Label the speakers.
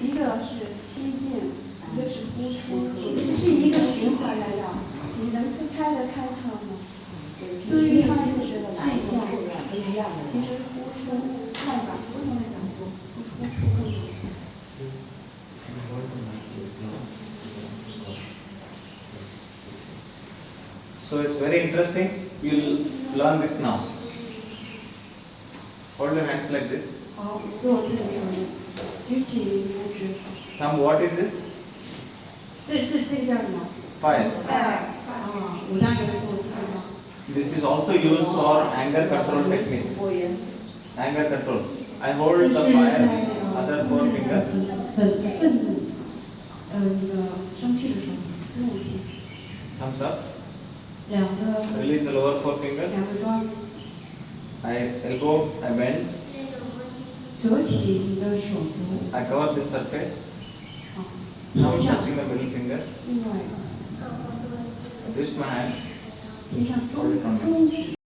Speaker 1: 一个是吸进，一个是呼出，是一个循环来的。你能猜得开它吗？对于它是一样的，其实呼出看吧，不同的角度，呼出更有。
Speaker 2: So it's very interesting. You'll learn this now. Hold your hands like this.
Speaker 1: 好，做这个举起拇指。
Speaker 2: Now what is this?
Speaker 1: 这叫什么
Speaker 2: Fire.
Speaker 1: 五大元素是吗？
Speaker 2: This is also used for anger control technique. Anger control. I hold the fire, other 4 fingers.
Speaker 1: 愤怒，那个生气的时候，怒气。
Speaker 2: Thumbs up.
Speaker 1: 两个
Speaker 2: Release the lower 4 fingers.
Speaker 1: 两个庄，
Speaker 2: I elbow, I bend.
Speaker 1: 折起你的手肘。
Speaker 2: I cover this surface.
Speaker 1: 好，
Speaker 2: Now
Speaker 1: 身上
Speaker 2: touching the middle finger.
Speaker 1: 另外
Speaker 2: I twist my hand.
Speaker 1: 身上
Speaker 2: Hold it on.
Speaker 1: 中指。